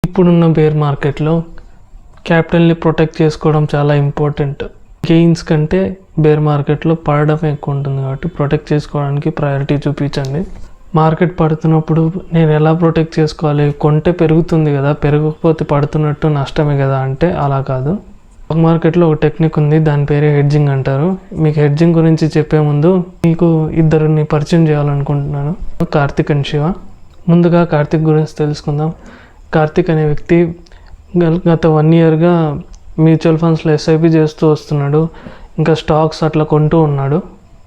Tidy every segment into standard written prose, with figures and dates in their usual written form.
ఇప్పుడున్న బేర్ మార్కెట్లో క్యాపిటల్ని ప్రొటెక్ట్ చేసుకోవడం చాలా ఇంపార్టెంట్. గెయిన్స్ కంటే బేర్ మార్కెట్లో పడడం ఎక్కువ ఉంటుంది కాబట్టి ప్రొటెక్ట్ చేసుకోవడానికి ప్రయారిటీ చూపించండి. మార్కెట్ పడుతున్నప్పుడు నేను ఎలా ప్రొటెక్ట్ చేసుకోవాలి, కొంటే పెరుగుతుంది కదా, పెరగకపోతే పడుతున్నట్టు నష్టమే కదా అంటే అలా కాదు. స్టాక్ మార్కెట్లో ఒక టెక్నిక్ ఉంది, దాని పేరే హెడ్జింగ్ అంటారు. మీకు హెడ్జింగ్ గురించి చెప్పే ముందు మీకు ఇద్దరిని పరిచయం చేయాలనుకుంటున్నాను, కార్తిక్ అండ్ శివ. ముందుగా కార్తిక్ గురించి తెలుసుకుందాం. కార్తిక్ అనే వ్యక్తి గత 1 yearగా మ్యూచువల్ ఫండ్స్లో ఎస్ఐపి చేస్తూ వస్తున్నాడు, ఇంకా స్టాక్స్ అట్లా కొంటూ ఉన్నాడు.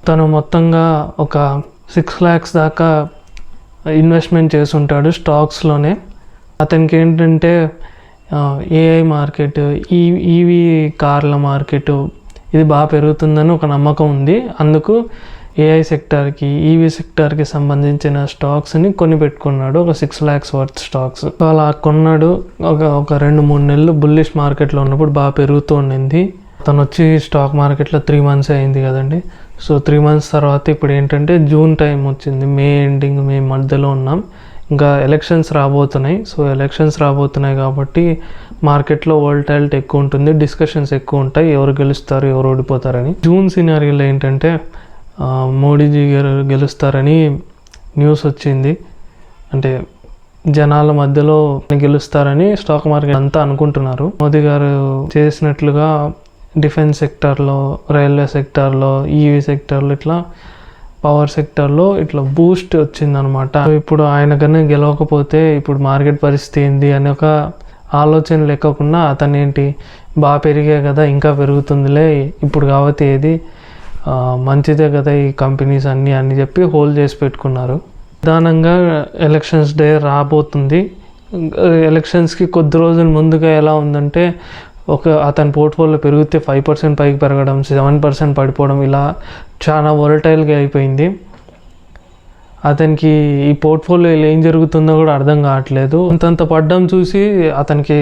తను మొత్తంగా ఒక 6 lakhs దాకా ఇన్వెస్ట్మెంట్ చేసి ఉంటాడు స్టాక్స్లోనే. అతనికి ఏంటంటే ఏఐ మార్కెట్, ఈవీ కార్ల మార్కెట్ ఇది బాగా పెరుగుతుందని ఒక నమ్మకం ఉంది. అందుకు ఏఐ సెక్టార్కి, ఈవీ సెక్టార్కి సంబంధించిన స్టాక్స్ని కొని పెట్టుకున్నాడు, ఒక 6 lakhs వర్త్ స్టాక్స్. అలా కొన్నాడు. ఒక 2-3 నెలలు బుల్లిష్ మార్కెట్లో ఉన్నప్పుడు బాగా పెరుగుతూ ఉండింది. తను వచ్చి స్టాక్ మార్కెట్లో 3 months అయింది కదండి. సో 3 months తర్వాత ఇప్పుడు ఏంటంటే జూన్ టైం వచ్చింది, మే ఎండింగ్, మే మధ్యలో ఉన్నాం. ఇంకా ఎలక్షన్స్ రాబోతున్నాయి. సో ఎలక్షన్స్ రాబోతున్నాయి కాబట్టి మార్కెట్లో వోల్టాలిటీ ఎక్కువ ఉంటుంది, డిస్కషన్స్ ఎక్కువ ఉంటాయి, ఎవరు గెలుస్తారు ఎవరు ఓడిపోతారని. జూన్ సినారియోలో ఏంటంటే మోడీజీ గారు గెలుస్తారని న్యూస్ వచ్చింది. అంటే జనాల మధ్యలో గెలుస్తారని స్టాక్ మార్కెట్ అంతా అనుకుంటున్నారు. మోదీ గారు చేసినట్లుగా డిఫెన్స్ సెక్టార్లో, రైల్వే సెక్టార్లో, ఈవీ సెక్టార్లో, ఇట్లా పవర్ సెక్టార్లో ఇట్లా బూస్ట్ వచ్చిందనమాట. ఇప్పుడు ఆయన కన్నా గెలవకపోతే ఇప్పుడు మార్కెట్ పరిస్థితి ఏంది అని ఒక ఆలోచన లేకుండా అతను ఏంటి, బాగా పెరిగాయి కదా ఇంకా పెరుగుతుందిలే ఇప్పుడు కాబట్టి ఏది మంచిదే కదా ఈ కంపెనీస్ అని చెప్పి హోల్డ్ చేసి పెట్టుకున్నారు. ప్రధానంగా ఎలక్షన్స్ డే రాబోతుంది. ఎలక్షన్స్కి కొద్ది రోజుల ముందుగా ఎలా ఉందంటే అతని పోర్ట్ఫోలియో పెరిగితే 5% పైకి పెరగడం, 7% పడిపోవడం, ఇలా చాలా వోలటైల్గా అయిపోయింది. అతనికి ఈ పోర్ట్ఫోలియోలో ఏం జరుగుతుందో కూడా అర్థం కావట్లేదు. అంతంత పడ్డం చూసి అతనికి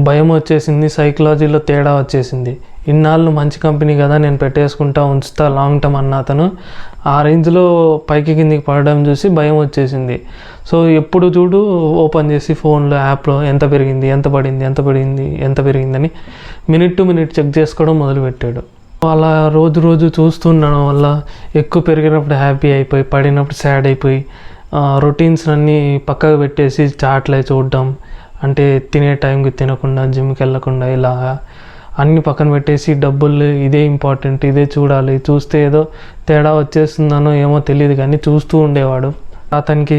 భయం వచ్చేసింది, సైకలాజీలో తేడా వచ్చేసింది. ఇన్నాళ్ళు మంచి కంపెనీ కదా నేను పెట్టేసుకుంటా ఉంచుతా లాంగ్ టర్మ్ అన్న అతను ఆ రేంజ్లో పైకి కిందికి పడడం చూసి భయం వచ్చేసింది. సో ఎప్పుడు చూడు ఓపెన్ చేసి ఫోన్లో, యాప్లో ఎంత పెరిగింది, ఎంత పడింది, ఎంత పడింది, ఎంత పెరిగిందని మినిట్ టు మినిట్ చెక్ చేసుకోవడం మొదలుపెట్టాడు. అలా రోజు చూస్తుండడం వల్ల ఎక్కువ పెరిగినప్పుడు హ్యాపీ అయిపోయి, పడినప్పుడు సాడ్ అయిపోయి, రొటీన్స్ అన్నీ పక్కకు పెట్టేసి చాట్లే చూడడం, అంటే తినే టైంకి తినకుండా, జిమ్కి వెళ్ళకుండా, ఇలా అన్ని పక్కన పెట్టేసి డబ్బులు ఇదే ఇంపార్టెంట్, ఇదే చూడాలి, చూస్తే ఏదో తేడా వచ్చేస్తుందనో ఏమో తెలియదు కానీ చూస్తూ ఉండేవాడు. అతనికి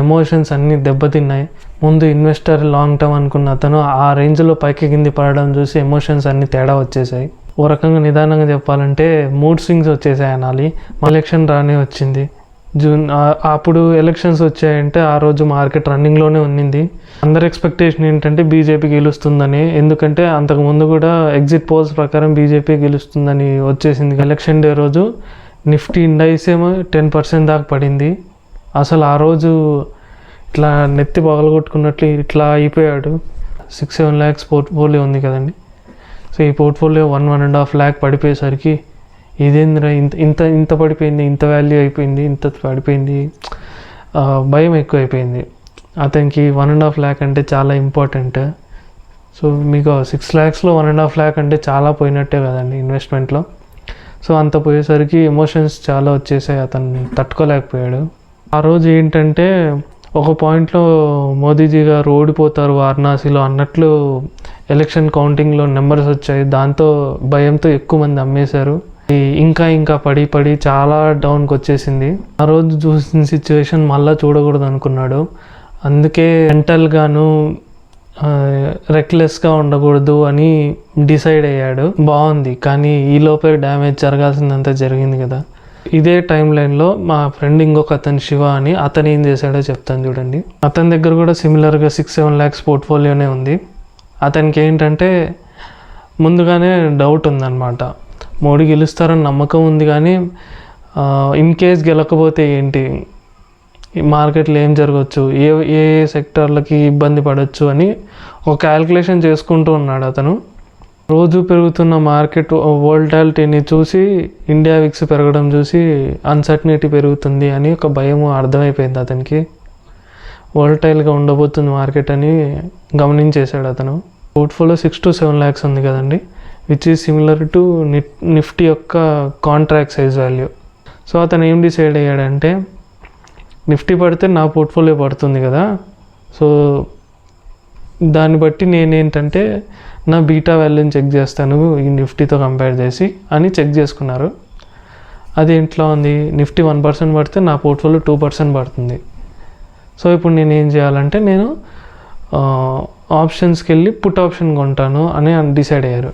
ఎమోషన్స్ అన్నీ దెబ్బతిన్నాయి. ముందు ఇన్వెస్టర్ లాంగ్ టర్మ్ అనుకున్న అతను ఆ రేంజ్లో పైకి కింది పడడం చూసి ఎమోషన్స్ అన్నీ తేడా వచ్చేసాయి. ఓ రకంగా నిదానంగా చెప్పాలంటే మూడ్ స్వింగ్స్ వచ్చేసాయి అనాలి. ఎలక్షన్ రానే వచ్చింది జూన్. అప్పుడు ఎలక్షన్స్ వచ్చాయంటే ఆ రోజు మార్కెట్ రన్నింగ్లోనే ఉన్నింది. అందరి ఎక్స్పెక్టేషన్ ఏంటంటే బీజేపీ గెలుస్తుందని, ఎందుకంటే అంతకుముందు కూడా ఎగ్జిట్ పోల్స్ ప్రకారం బీజేపీ గెలుస్తుందని వచ్చేసింది. ఎలక్షన్ డే రోజు నిఫ్టీ ఇండెక్స్ ఏమో 10% దాకా పడింది. అసలు ఆ రోజు ఇట్లా నెత్తి పగలగొట్టుకున్నట్లు ఇట్లా అయిపోయాడు. 6-7 lakhs పోర్ట్ఫోలియో ఉంది కదండి. సో ఈ పోర్ట్ఫోలియో 1.5 lakh పడిపోయేసరికి ఇదేంద్రా ఇంత పడిపోయింది, ఇంత వాల్యూ అయిపోయింది, ఇంత పడిపోయింది, భయం ఎక్కువ అయిపోయింది. అతనికి 1.5 lakh అంటే చాలా ఇంపార్టెంట్. సో మీకు 6 lakhsలో 1.5 lakh అంటే చాలా పోయినట్టే కదండి ఇన్వెస్ట్మెంట్లో. సో అంత పోయేసరికి ఎమోషన్స్ చాలా వచ్చేసాయి, అతను తట్టుకోలేకపోయాడు. ఆ రోజు ఏంటంటే ఒక పాయింట్లో మోదీజీ గారు ఓడిపోతారు వారణాసిలో అన్నట్లు ఎలక్షన్ కౌంటింగ్లో నెంబర్స్ వచ్చాయి. దాంతో భయంతో ఎక్కువ మంది అమ్మేశారు. ఇంకా పడి చాలా డౌన్కి వచ్చేసింది. ఆ రోజు చూసిన సిచ్యువేషన్ మళ్ళీ చూడకూడదు అనుకున్నాడు. అందుకే మెంటల్గాను రెక్లెస్గా ఉండకూడదు అని డిసైడ్ అయ్యాడు. బాగుంది, కానీ ఈలోపే డ్యామేజ్ జరగాల్సిందంతా జరిగింది కదా. ఇదే టైం లైన్లో మా ఫ్రెండ్ ఇంకొక అతను శివ అని, అతను ఏం చేశాడో చెప్తాను చూడండి. అతని దగ్గర కూడా సిమిలర్గా 6-7 lakhs పోర్ట్ఫోలియోనే ఉంది. అతనికి ఏంటంటే ముందుగానే డౌట్ ఉందన్నమాట, మోడీ గెలుస్తారని నమ్మకం ఉంది కానీ ఇన్ కేస్ గెలకపోతే ఏంటి, మార్కెట్లో ఏం జరగవచ్చు, ఏ సెక్టార్లకి ఇబ్బంది పడవచ్చు అని ఒక క్యాల్కులేషన్ చేసుకుంటూ ఉన్నాడు అతను. రోజు పెరుగుతున్న మార్కెట్ వోల్టాలిటీని చూసి, ఇండియా విక్స్ పెరగడం చూసి అన్సర్టనిటీ పెరుగుతుంది అని ఒక భయం అర్థమైపోయింది అతనికి. వోల్టైల్గా ఉండబోతుంది మార్కెట్ అని గమనించేశాడు అతను. పోర్ట్ఫోలియో 6 to 7 lakhs ఉంది కదండి, which is similar to Nifty యొక్క కాంట్రాక్ట్ సైజ్ వాల్యూ. సో అతను ఏం డిసైడ్ అయ్యాడంటే, నిఫ్టీ పడితే నా పోర్ట్ఫోలియో పడుతుంది కదా, సో దాన్ని బట్టి నేనేంటంటే నా బీటా వాల్యూని చెక్ చేస్తాను ఈ నిఫ్టీతో కంపేర్ చేసి అని చెక్ చేసుకున్నారు. అది ఇంట్లో ఉంది, నిఫ్టీ 1% పడితే నా పోర్ట్ఫోలియో 2% పడుతుంది. సో ఇప్పుడు నేను ఏం చేయాలంటే నేను ఆప్షన్స్కి వెళ్ళి పుట్ ఆప్షన్ కొంటాను అని డిసైడ్ అయ్యారు.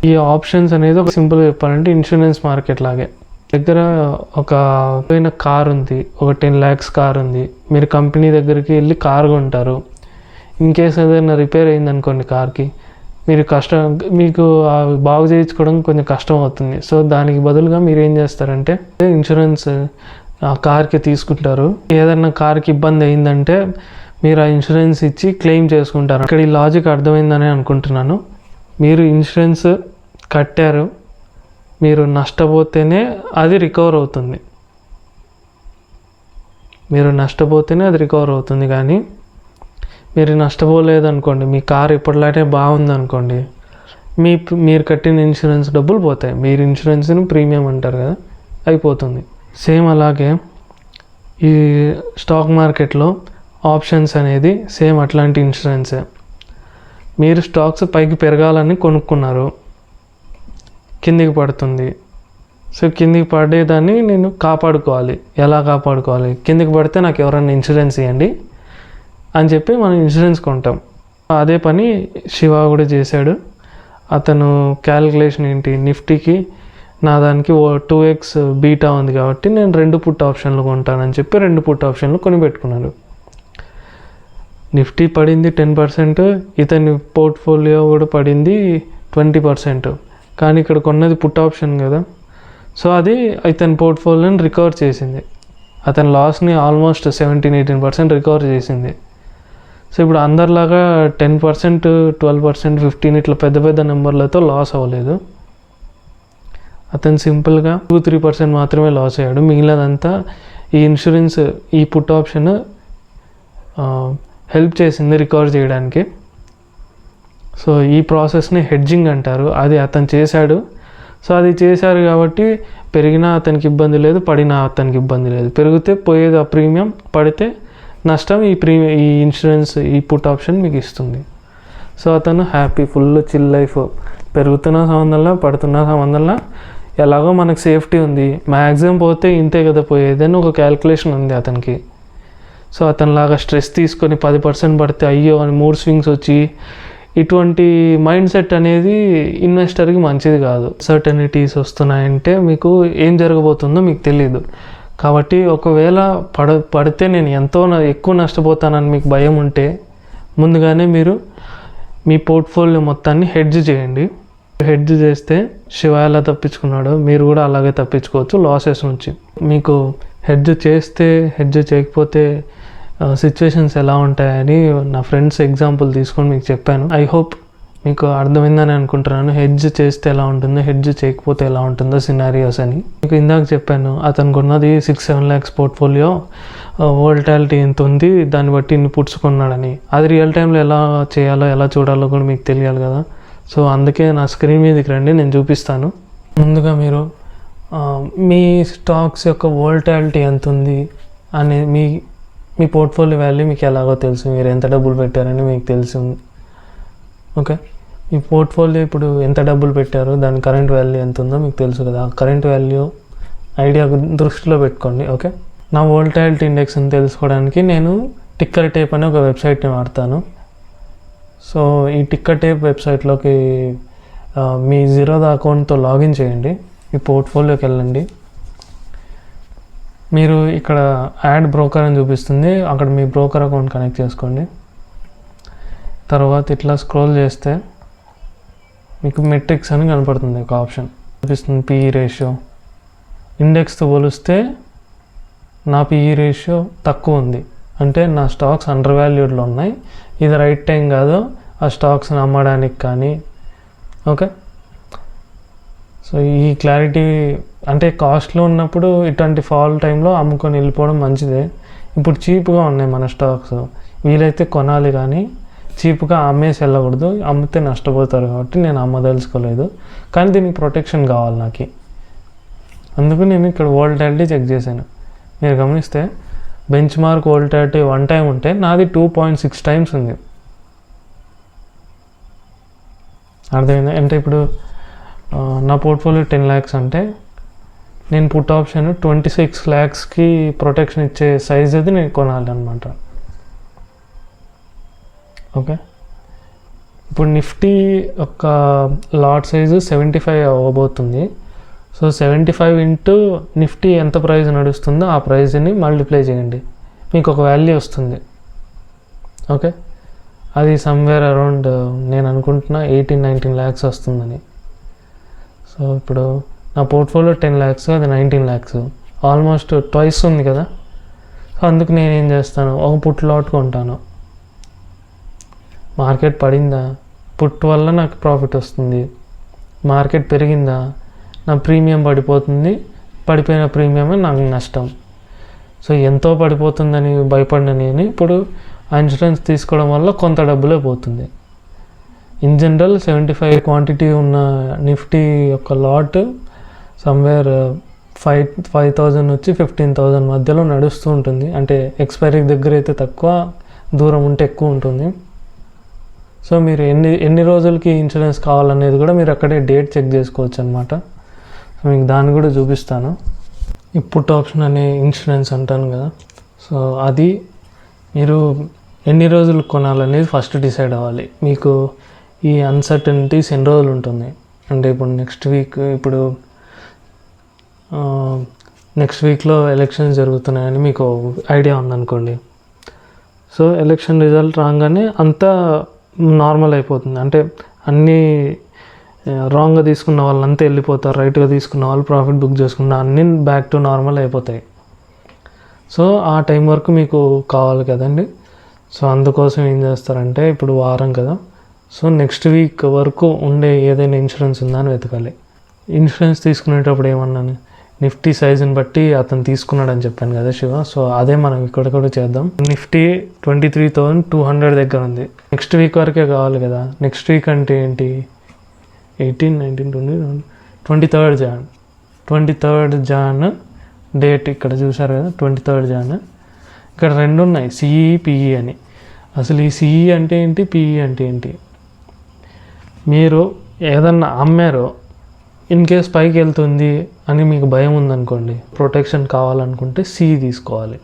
ఈ ఆప్షన్స్ అనేది ఒక సింపుల్గా చెప్పాలంటే ఇన్సూరెన్స్ మార్కెట్ లాగే. దగ్గర ఒక కార్ ఉంది, ఒక 10 lakhs కార్ ఉంది, మీరు కంపెనీ దగ్గరికి వెళ్ళి కార్ కొంటారు. ఇన్ కేస్ ఏదైనా రిపేర్ అయిందనుకోండి కార్కి, మీకు బాగు చేయించుకోవడం కొంచెం కష్టం అవుతుంది. సో దానికి బదులుగా మీరు ఏం చేస్తారంటే ఇన్సూరెన్స్ ఆ కార్కి తీసుకుంటారు. ఏదైనా కార్కి ఇబ్బంది అయిందంటే మీరు ఆ ఇన్సూరెన్స్ ఇచ్చి క్లెయిమ్ చేసుకుంటారు. ఇక్కడ ఈ లాజిక్ అర్థమైందని అనుకుంటున్నాను. మీరు ఇన్సూరెన్స్ కట్టారు, మీరు నష్టపోతేనే అది రికవర్ అవుతుంది. మీరు నష్టపోతేనే అది రికవర్ అవుతుంది, కానీ మీరు నష్టపోలేదనుకోండి, మీ కార్ ఇప్పటిలానే బాగుందనుకోండి, మీరు కట్టిన ఇన్సూరెన్స్ డబ్బులు పోతాయి. మీరు ఇన్సూరెన్స్ని ప్రీమియం అంటారు కదా, అయిపోతుంది. సేమ్ అలాగే ఈ స్టాక్ మార్కెట్లో ఆప్షన్స్ అనేది సేమ్ అట్లాంటి ఇన్సూరెన్సే. మీరు స్టాక్స్ పైకి పెరగాలని కొనుక్కున్నారు, కిందికి పడుతుంది. సో కిందికి పడేదాన్ని నేను కాపాడుకోవాలి. ఎలా కాపాడుకోవాలి? కిందికి పడితే నాకు ఎవరైనా ఇన్సూరెన్స్ ఇవ్వండి అని చెప్పి మనం ఇన్సూరెన్స్ కొంటాం. అదే పని శివ కూడా చేశాడు. అతను క్యాలిక్యులేషన్ ఏంటి, నిఫ్టీకి నా దానికి 2x బీటా ఉంది కాబట్టి నేను 2 పుట్ ఆప్షన్లు కొంటానని చెప్పి 2 పుట్ ఆప్షన్లు కొని పెట్టుకున్నాడు. నిఫ్టీ పడింది 10%, ఇతని పోర్ట్ఫోలియో కూడా పడింది 20%. కానీ ఇక్కడ కొన్నది పుట్ ఆప్షన్ కదా, సో అది ఇతని పోర్ట్ఫోలియోని రికవర్ చేసింది. అతని లాస్ని ఆల్మోస్ట్ 17-18% రికవర్ చేసింది. సో ఇప్పుడు అందరిలాగా 10%, 12%, 15% ఇట్లా పెద్ద పెద్ద నెంబర్లతో లాస్ అవ్వలేదు. అతను సింపుల్గా 2-3% మాత్రమే లాస్ అయ్యాడు. మిగిలినదంతా ఈ ఇన్సూరెన్స్, ఈ పుట్ ఆప్షన్ హెల్ప్ చేసింది రికవర్ చేయడానికి. సో ఈ ప్రాసెస్ని హెడ్జింగ్ అంటారు. అది అతను చేశాడు. సో అది చేశారు కాబట్టి పెరిగినా అతనికి ఇబ్బంది లేదు, పడినా అతనికి ఇబ్బంది లేదు. పెరిగితే పోయేది ఆ ప్రీమియం, పడితే నష్టం ఈ ఇన్సూరెన్స్, ఈ పుట్ ఆప్షన్ మీకు ఇస్తుంది. సో అతను హ్యాపీ, ఫుల్ చిల్ లైఫ్. పెరుగుతున్న సంబంధంలో, పడుతున్న సంబంధంలో ఎలాగో మనకు సేఫ్టీ ఉంది, మ్యాక్సిమం పోతే ఇంతే కదా పోయేది అని ఒక క్యాల్కులేషన్ ఉంది అతనికి. సో అతనిలాగా స్ట్రెస్ తీసుకొని 10% పడితే అయ్యో అని 3 స్వింగ్స్ వచ్చి, ఇటువంటి మైండ్ సెట్ అనేది ఇన్వెస్టర్కి మంచిది కాదు. సర్టనిటీస్ వస్తున్నాయంటే మీకు ఏం జరగబోతుందో మీకు తెలియదు. కాబట్టి ఒకవేళ పడితే నేను ఎంతో ఎక్కువ నష్టపోతానని మీకు భయం ఉంటే ముందుగానే మీరు మీ పోర్ట్ఫోలియో మొత్తాన్ని హెడ్జ్ చేయండి. హెడ్జ్ చేస్తే శివ ఎలా తప్పించుకున్నాడో మీరు కూడా అలాగే తప్పించుకోవచ్చు లాసెస్ నుంచి. మీకు హెడ్జ్ చేస్తే, హెడ్జ్ చేయకపోతే సిచ్యువేషన్స్ ఎలా ఉంటాయని నా ఫ్రెండ్స్ ఎగ్జాంపుల్ తీసుకొని మీకు చెప్పాను. ఐ హోప్ మీకు అర్థమైందని అనుకుంటున్నాను. హెడ్జ్ చేస్తే ఎలా ఉంటుందో, హెడ్జ్ చేయకపోతే ఎలా ఉంటుందో సినారియోస్ అని. మీకు ఇందాక చెప్పాను, అతనికి ఉన్నది 6-7 lakhs పోర్ట్ఫోలియో, వోల్టాలిటీ ఎంత ఉంది, దాన్ని బట్టి ఇన్ని పుట్స్ కొన్నాడని. అది రియల్ టైంలో ఎలా చేయాలో, ఎలా చూడాలో కూడా మీకు తెలియాలి కదా. సో అందుకే నా స్క్రీన్ మీదకి రండి, నేను చూపిస్తాను. ముందుగా మీరు మీ స్టాక్స్ యొక్క వోల్టాలిటీ ఎంత ఉంది అని మీ పోర్ట్ఫోలియో వాల్యూ మీకు ఎలాగో తెలుసు, మీరు ఎంత డబ్బులు పెట్టారని మీకు తెలుసు. ఓకే, మీ పోర్ట్ఫోలియో ఇప్పుడు ఎంత డబ్బులు పెట్టారో దాని కరెంట్ వాల్యూ ఎంత ఉందో మీకు తెలుసు కదా. కరెంట్ వాల్యూ ఐడియా దృష్టిలో పెట్టుకోండి. ఓకే, నా వోల్టాలిటీ ఇండెక్స్ని తెలుసుకోవడానికి నేను టిక్కర్ టేప్ అనే ఒక వెబ్సైట్ని వాడతాను. సో ఈ టిక్కర్ టేప్ వెబ్సైట్లోకి మీ జీరోదా అకౌంట్తో లాగిన్ చేయండి. మీ పోర్ట్ఫోలియోకి వెళ్ళండి. మీరు ఇక్కడ యాడ్ బ్రోకర్ అని చూపిస్తుంది, అక్కడ మీ బ్రోకర్ అకౌంట్ కనెక్ట్ చేసుకోండి. తర్వాత ఇట్లా స్క్రోల్ చేస్తే మీకు మెట్రిక్స్ అని కనపడుతుంది, ఒక ఆప్షన్ చూపిస్తుంది. పిఈ రేషియో ఇండెక్స్తో పోలిస్తే నా పిఈ రేషియో తక్కువ ఉంది, అంటే నా స్టాక్స్ అండర్ వాల్యూడ్లో ఉన్నాయి. ఇది రైట్ టైం కాదు ఆ స్టాక్స్ని అమ్మడానికి కానీ. ఓకే, సో ఈ క్లారిటీ అంటే కాస్ట్లో ఉన్నప్పుడు ఇటువంటి ఫాల్ టైంలో అమ్ముకొని వెళ్ళిపోవడం మంచిదే. ఇప్పుడు చీప్గా ఉన్నాయి మన స్టాక్స్, వీలైతే కొనాలి కానీ చీప్గా అమ్మేసి వెళ్ళకూడదు, అమ్మితే నష్టపోతారు కాబట్టి నేను అమ్మదలుచుకోలేదు. కానీ దీనికి ప్రొటెక్షన్ కావాలి నాకు, అందుకు నేను ఇక్కడ వోల్టాలిటీ చెక్ చేశాను. మీరు గమనిస్తే బెంచ్ మార్క్ వోల్టాలిటీ 1 టైం ఉంటే నాది 2.6 టైమ్స్ ఉంది. అర్థమైంది? అంటే ఇప్పుడు నా పోర్ట్ఫోలియో 10 lakhs అంటే నేను పుట్ ఆప్షన్ 26 lakhsకి ప్రొటెక్షన్ ఇచ్చే సైజ్ అది నేను కొనాలి అనమాట. ఓకే, ఇప్పుడు నిఫ్టీ యొక్క లాట్ సైజు 75 అవ్వబోతుంది. సో 75 ఇంటూ నిఫ్టీ ఎంత ప్రైస్ నడుస్తుందో ఆ ప్రైస్ని మల్టిప్లై చేయండి, మీకు ఒక వాల్యూ వస్తుంది. ఓకే, అది సమ్వేర్ అరౌండ్ నేను అనుకుంటున్నా 18-19 lakhs వస్తుందని. సో ఇప్పుడు నా పోర్ట్ఫోలియో 10 lakhs, అది 19 lakhs, ఆల్మోస్ట్ ట్వైస్ ఉంది కదా. సో అందుకు నేనేం చేస్తాను, ఒక పుట్ లాట్ కొంటాను. మార్కెట్ పడిందా, పుట్ వల్ల నాకు ప్రాఫిట్ వస్తుంది. మార్కెట్ పెరిగిందా, నా ప్రీమియం పడిపోతుంది, పడిపోయిన ప్రీమియమే నాకు నష్టం. సో ఎంతో పడిపోతుందని భయపడిన నేను ఇప్పుడు ఆ ఇన్సూరెన్స్ తీసుకోవడం వల్ల కొంత డబ్బులే పోతుంది. ఇన్ జనరల్ 75 క్వాంటిటీ ఉన్న నిఫ్టీ యొక్క లాట్ సమ్వేర్ 5,000 నుంచి 15,000 మధ్యలో నడుస్తూ ఉంటుంది. అంటే ఎక్స్పైరీ దగ్గర అయితే తక్కువ, దూరం ఉంటే ఎక్కువ ఉంటుంది. సో మీరు ఎన్ని రోజులకి ఇన్సూరెన్స్ కావాలనేది కూడా మీరు అక్కడే డేట్ చెక్ చేసుకోవచ్చు అనమాట. సో మీకు దాన్ని కూడా చూపిస్తాను. ఈ పుట్ ఆప్షన్ అనే ఇన్సూరెన్స్ అంటాను కదా, సో అది మీరు ఎన్ని రోజులు కొనాలనేది ఫస్ట్ డిసైడ్ అవ్వాలి. మీకు ఈ అన్సర్టనిటీస్ ఎన్ని రోజులు ఉంటుంది అంటే ఇప్పుడు నెక్స్ట్ వీక్లో ఎలక్షన్స్ జరుగుతున్నాయని మీకు ఐడియా ఉందనుకోండి. సో ఎలక్షన్ రిజల్ట్ రాగానే అంతా నార్మల్ అయిపోతుంది. అంటే అన్నీ రాంగ్గా తీసుకున్న వాళ్ళంతా వెళ్ళిపోతారు, రైట్గా తీసుకున్న వాళ్ళు ప్రాఫిట్ బుక్ చేసుకున్న అన్నీ బ్యాక్ టు నార్మల్ అయిపోతాయి. సో ఆ టైం వరకు మీకు కావాలి కదండి. సో అందుకోసం ఏం చేస్తారంటే ఇప్పుడు వారం కదా, సో నెక్స్ట్ వీక్ వరకు ఉండే ఏదైనా ఇన్సూరెన్స్ ఉందా అని వెతకాలి. ఇన్సూరెన్స్ తీసుకునేటప్పుడు ఏమన్నాను, నిఫ్టీ సైజుని బట్టి అతను తీసుకున్నాడని చెప్పాను కదా శివ. సో అదే మనం ఇక్కడ కూడా చేద్దాం. నిఫ్టీ 23,200 దగ్గర ఉంది. నెక్స్ట్ వీక్ వరకే కావాలి కదా. నెక్స్ట్ వీక్ అంటే ఏంటి, 18, 19, 20, 23rd Jan. 23rd Jan date ఇక్కడ చూసారు కదా, 23rd Jan. ఇక్కడ రెండు ఉన్నాయి, సిఈ పిఈ అని. అసలు ఈ సిఈ అంటే ఏంటి, పిఈ అంటే ఏంటి? మీరు ఏదన్నా అమ్మారో ఇన్ కేస్ పైకి వెళ్తుంది అని మీకు భయం ఉందనుకోండి, ప్రొటెక్షన్ కావాలనుకుంటే సిఈ తీసుకోవాలి.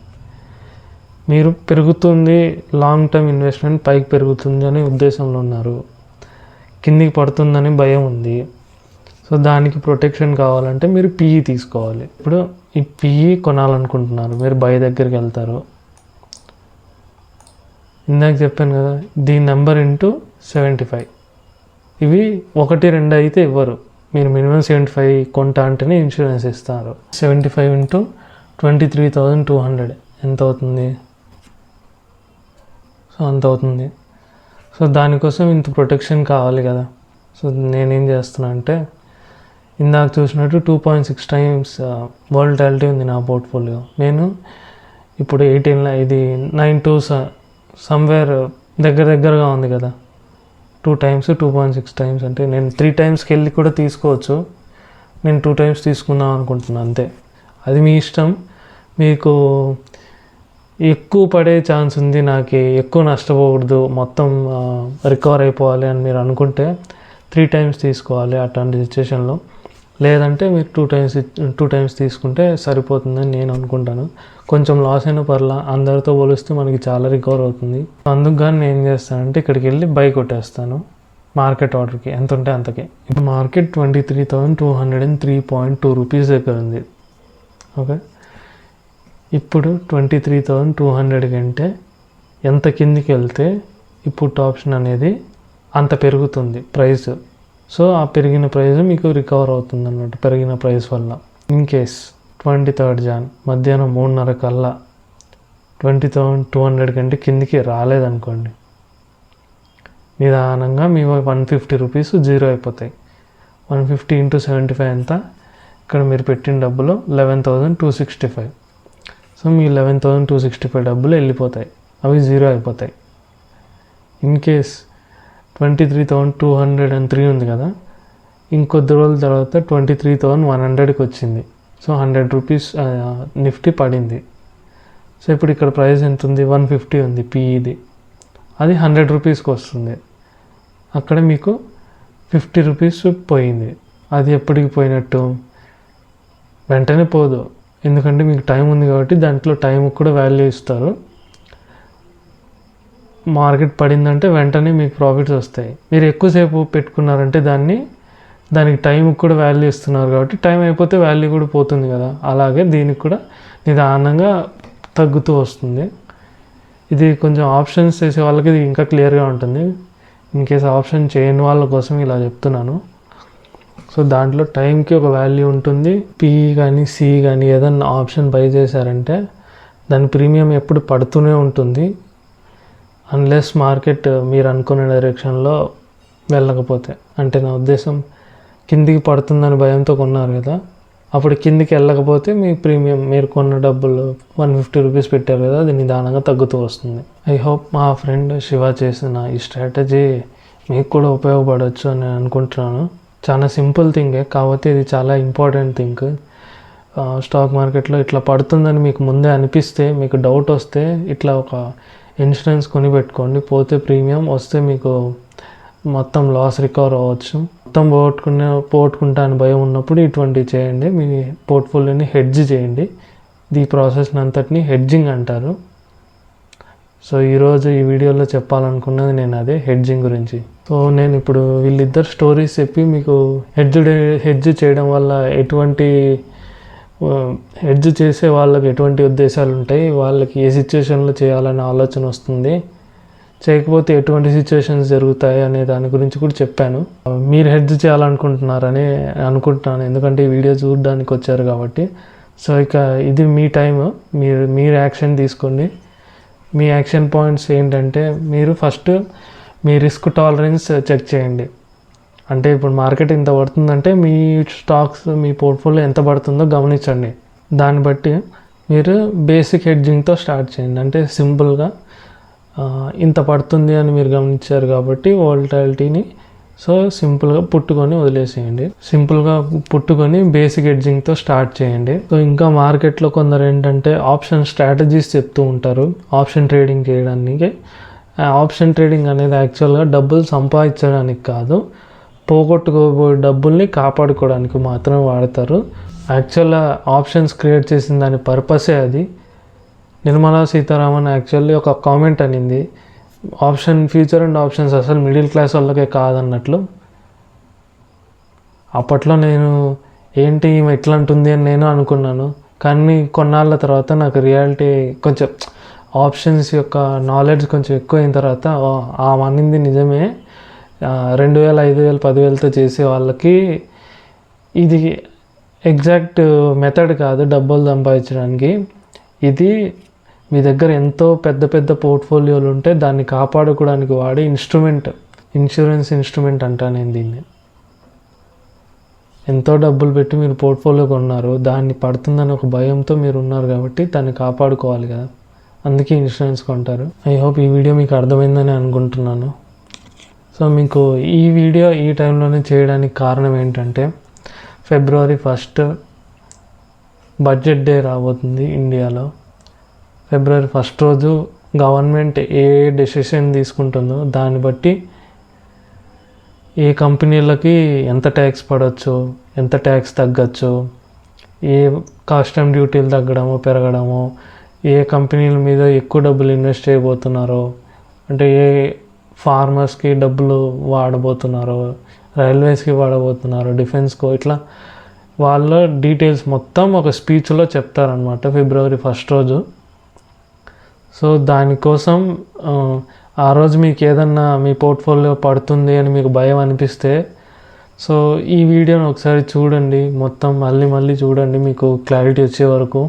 మీరు పెరుగుతుంది, లాంగ్ టర్మ్ ఇన్వెస్ట్మెంట్ పైకి పెరుగుతుంది అనే ఉద్దేశంలో ఉన్నారు, కిందికి పడుతుందని భయం ఉంది, సో దానికి ప్రొటెక్షన్ కావాలంటే మీరు పిఈ తీసుకోవాలి. ఇప్పుడు ఈ పిఈ కొనాలనుకుంటున్నారు, మీరు బై దగ్గరికి వెళ్తారు. ఇందాక చెప్పాను కదా, దీని నెంబర్ ఇంటూ 75. ఇవి 1, 2 అయితే ఇవ్వరు, మీరు మినిమం 75 కొంటా అంటేనే ఇన్సూరెన్స్ ఇస్తారు. 75 ఇంటూ 23,200 ఎంత అవుతుంది? సో అంత అవుతుంది. సో దానికోసం ఇంత ప్రొటెక్షన్ కావాలి కదా. సో నేనేం చేస్తున్నా అంటే ఇందాక చూసినట్టు 2.6 times వోల్టాలిటీ ఉంది నా పోర్ట్ఫోలియో. నేను ఇప్పుడు 18 ఇది 9 to సమ్వేర్ దగ్గరగా ఉంది కదా. 2 times 2.6 times అంటే నేను 3 timesకి వెళ్ళి కూడా తీసుకోవచ్చు. నేను 2 times తీసుకుందాం అనుకుంటున్నాను అంతే. అది మీ ఇష్టం. మీకు ఎక్కువ పడే ఛాన్స్ ఉంది, నాకు ఎక్కువ నష్టపోకూడదు, మొత్తం రికవర్ అయిపోవాలి అని మీరు అనుకుంటే 3 times తీసుకోవాలి అట్లాంటి సిచ్యువేషన్లో. లేదంటే మీరు 2 times తీసుకుంటే సరిపోతుందని నేను అనుకుంటాను. కొంచెం లాస్ అయినా పర్లా, అందరితో పోలిస్తే మనకి చాలా రికవర్ అవుతుంది. అందుకు కానీ నేను ఏం చేస్తానంటే ఇక్కడికి వెళ్ళి బై కొట్టేస్తాను మార్కెట్ ఆర్డర్కి, ఎంత ఉంటే అంతకి. ఇప్పుడు మార్కెట్ 23,203.2 రూపీస్ దగ్గర ఉంది. ఓకే, ఇప్పుడు 23,200 కంటే ఎంత కిందికి వెళ్తే ఈ పుట్ ఆప్షన్ అనేది అంత పెరుగుతుంది ప్రైస్. సో ఆ పెరిగిన ప్రైస్ మీకు రికవర్ అవుతుంది అన్నమాట, పెరిగిన ప్రైస్ వల్ల. ఇన్ కేస్ 23rd Jan మధ్యాహ్నం 3:30 కల్లా 20,200 కంటే కిందికి రాలేదనుకోండి, నిదానంగా మీ 150 రూపీస్ జీరో అయిపోతాయి. 150 into 75 ఎంత? ఇక్కడ మీరు పెట్టిన డబ్బులో 11,265. సో మీ 11,265 డబ్బులు వెళ్ళిపోతాయి, అవి జీరో అయిపోతాయి. ఇన్ కేస్ 23,203 ఉంది కదా, ఇంకొద్ది రోజుల తర్వాత 23,100కి వచ్చింది. సో 100 రూపీస్ నిఫ్టీ పడింది. సో ఇప్పుడు ఇక్కడ ప్రైస్ ఎంత ఉంది, 150 ఉంది పీఈది. అది 100 రూపీస్కి వస్తుంది. అక్కడ మీకు 50 రూపీస్ పోయింది. అది ఎప్పటికి పోయినట్టు? వెంటనే పోదు, ఎందుకంటే మీకు టైం ఉంది కాబట్టి దాంట్లో టైంకి కూడా వాల్యూ ఇస్తారు. మార్కెట్ పడిందంటే వెంటనే మీకు ప్రాఫిట్స్ వస్తాయి. మీరు ఎక్కువసేపు పెట్టుకున్నారంటే దానికి టైంకి కూడా వాల్యూ ఇస్తున్నారు కాబట్టి టైం అయిపోతే వాల్యూ కూడా పోతుంది కదా. అలాగే దీనికి కూడా నిదానంగా తగ్గుతూ వస్తుంది. ఇది కొంచెం ఆప్షన్స్ చేసే వాళ్ళకి ఇది ఇంకా క్లియర్గా ఉంటుంది. ఇన్ కేస్ ఆప్షన్ చేయని వాళ్ళ కోసం ఇలా చెప్తున్నాను. సో దాంట్లో టైంకి ఒక వాల్యూ ఉంటుంది. పిఈ కానీ సిఈ కానీ ఏదన్నా ఆప్షన్ బై చేశారంటే దాని ప్రీమియం ఎప్పుడు పడుతూనే ఉంటుంది, అన్లెస్ మార్కెట్ మీరు అనుకునే డైరెక్షన్లో వెళ్ళకపోతే. అంటే నా ఉద్దేశం, కిందికి పడుతుందని భయంతో కొన్నారు కదా, అప్పుడు కిందికి వెళ్ళకపోతే మీ ప్రీమియం, మీరు కొన్న డబ్బులు 150 రూపీస్ పెట్టారు కదా, అది నిదానంగా తగ్గుతూ వస్తుంది. ఐ హోప్ మా ఫ్రెండ్ శివ చేసిన ఈ స్ట్రాటజీ మీకు కూడా ఉపయోగపడవచ్చు అని అనుకుంటున్నాను. చాలా సింపుల్ థింగే, కాకపోతే ఇది చాలా ఇంపార్టెంట్ థింగ్. స్టాక్ మార్కెట్లో ఇట్లా పడుతుందని మీకు ముందే అనిపిస్తే, మీకు డౌట్ వస్తే ఇట్లా ఒక ఇన్సూరెన్స్ కొని పెట్టుకోండి. పోతే ప్రీమియం, వస్తే మీకు మొత్తం లాస్ రికవర్ అవ్వచ్చు. మొత్తం పోగొట్టుకుంటా అని భయం ఉన్నప్పుడు ఇటువంటివి చేయండి. మీ పోర్ట్ఫోలియోని హెడ్జ్ చేయండి. ఈ ప్రాసెస్ని అంతటిని హెడ్జింగ్ అంటారు. సో ఈరోజు ఈ వీడియోలో చెప్పాలనుకున్నది నేను అదే, హెడ్జింగ్ గురించి. సో నేను ఇప్పుడు వీళ్ళిద్దరు స్టోరీస్ చెప్పి మీకు హెడ్జ్ చేయడం వల్ల హెడ్జ్ చేసే వాళ్ళకి ఎటువంటి ఉద్దేశాలు ఉంటాయి, వాళ్ళకి ఏ సిచ్యువేషన్లో చేయాలనే ఆలోచన వస్తుంది, చేయకపోతే ఎటువంటి సిచ్యువేషన్స్ జరుగుతాయి అనే దాని గురించి కూడా చెప్పాను. మీరు హెడ్జ్ చేయాలనుకుంటున్నారని అనుకుంటున్నాను, ఎందుకంటే ఈ వీడియో చూడడానికి వచ్చారు కాబట్టి. సో ఇక ఇది మీ టైం, మీరు యాక్షన్ తీసుకోండి. మీ యాక్షన్ పాయింట్స్ ఏంటంటే, మీరు ఫస్ట్ మీ రిస్క్ టాలరెన్స్ చెక్ చేయండి. అంటే ఇప్పుడు మార్కెట్ ఇంత పడుతుందంటే మీ స్టాక్స్, మీ పోర్ట్ఫోలియో ఎంత పడుతుందో గమనించండి. దాన్ని బట్టి మీరు బేసిక్ హెడ్జింగ్తో స్టార్ట్ చేయండి. అంటే సింపుల్గా ఇంత పడుతుంది అని మీరు గమనించారు కాబట్టి వోల్టాలిటీని సో సింపుల్గా పుట్టుకొని వదిలేసేయండి. సింపుల్గా పుట్టుకొని బేసిక్ హెడ్జింగ్తో స్టార్ట్ చేయండి. సో ఇంకా మార్కెట్లో కొందరు ఏంటంటే ఆప్షన్ స్ట్రాటజీస్ చెప్తూ ఉంటారు ఆప్షన్ ట్రేడింగ్ చేయడానికి. ఆప్షన్ ట్రేడింగ్ అనేది యాక్చువల్గా డబ్బులు సంపాదించడానికి కాదు, పోగొట్టుకోబోయే డబ్బుల్ని కాపాడుకోవడానికి మాత్రమే వాడతారు. యాక్చువల్గా ఆప్షన్స్ క్రియేట్ చేసిన దాని పర్పసే అది. నిర్మలా సీతారామన్ యాక్చువల్లీ ఒక కామెంట్ అనింది, ఫ్యూచర్ అండ్ ఆప్షన్స్ అసలు మిడిల్ క్లాస్ వాళ్ళకే కాదన్నట్లు. అప్పట్లో నేను ఏంటి ఈమె ఎట్లా అంటుంది అని నేను అనుకున్నాను, కానీ కొన్నాళ్ళ తర్వాత నాకు రియాలిటీ కొంచెం ఆప్షన్స్ యొక్క నాలెడ్జ్ కొంచెం ఎక్కువ అయిన తర్వాత అనింది నిజమే. 2,000, 5,000, 10,000తో చేసే వాళ్ళకి ఇది ఎగ్జాక్ట్ మెథడ్ కాదు డబ్బులు సంపాదించడానికి. ఇది మీ దగ్గర ఎంతో పెద్ద పెద్ద పోర్ట్ఫోలియోలు ఉంటే దాన్ని కాపాడుకోవడానికి వాడే ఇన్సూరెన్స్ ఇన్స్ట్రుమెంట్ అంటాను నేను దీన్ని. ఎంతో డబ్బులు పెట్టి మీరు పోర్ట్ఫోలియో కొన్నారు, దాన్ని పడుతుందని ఒక భయంతో మీరు ఉన్నారు కాబట్టి దాన్ని కాపాడుకోవాలి కదా, అందుకే ఇన్సూరెన్స్ కొంటారు. ఐ హోప్ ఈ వీడియో మీకు అర్థమైందని అనుకుంటున్నాను. సో మీకు ఈ వీడియో ఈ టైంలోనే చేయడానికి కారణం ఏంటంటే, February 1st బడ్జెట్ డే రాబోతుంది ఇండియాలో. February 1st రోజు గవర్నమెంట్ ఏ డెసిషన్ తీసుకుంటుందో దాన్ని బట్టి ఏ కంపెనీలకి ఎంత ట్యాక్స్ పడవచ్చు, ఎంత ట్యాక్స్ తగ్గచ్చు, ఏ కస్టమ్ డ్యూటీలు తగ్గడమో పెరగడమో, ఏ కంపెనీల మీద ఎక్కువ డబ్బులు ఇన్వెస్ట్ చేయబోతున్నారో, అంటే ఏ ఫార్మర్స్కి డబ్బులు వాడబోతున్నారో, రైల్వేస్కి వాడబోతున్నారో, డిఫెన్స్కో, ఇట్లా వాళ్ళ డీటెయిల్స్ మొత్తం ఒక స్పీచ్లో చెప్తారనమాట February 1st రోజు. సో దానికోసం ఆ రోజు మీకు ఏదన్నా మీ పోర్ట్ఫోలియో పడుతుంది అని మీకు భయం అనిపిస్తే, సో ఈ వీడియోని ఒకసారి చూడండి, మొత్తం మళ్ళీ చూడండి మీకు క్లారిటీ వచ్చే వరకు.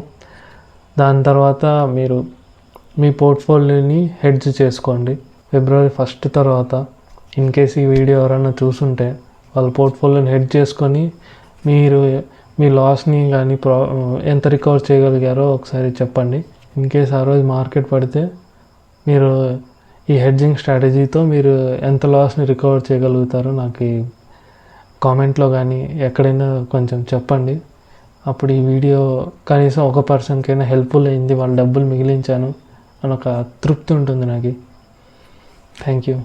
దాని తర్వాత మీరు మీ పోర్ట్ఫోలియోని హెడ్జ్ చేసుకోండి February 1st తర్వాత. ఇన్ కేస్ ఈ వీడియో ఎవరైనా చూసుంటే వాళ్ళ పోర్ట్ఫోలియోని హెడ్జ్ చేసుకొని మీరు మీ లాస్ని కానీ ఎంత రికవర్ చేయగలిగారో ఒకసారి చెప్పండి. ఇన్ కేస్ ఆ రోజు మార్కెట్ పడితే మీరు ఈ హెడ్జింగ్ స్ట్రాటజీతో మీరు ఎంత లాస్ని రికవర్ చేయగలుగుతారో నాకు కామెంట్లో కానీ ఎక్కడైనా కొంచెం చెప్పండి. అప్పుడు ఈ వీడియో కనీసం ఒక పర్సన్కైనా హెల్ప్ఫుల్ అయింది, వాళ్ళ డబ్బులు మిగిలించాను అని ఒక తృప్తి ఉంటుంది నాకు. Thank you.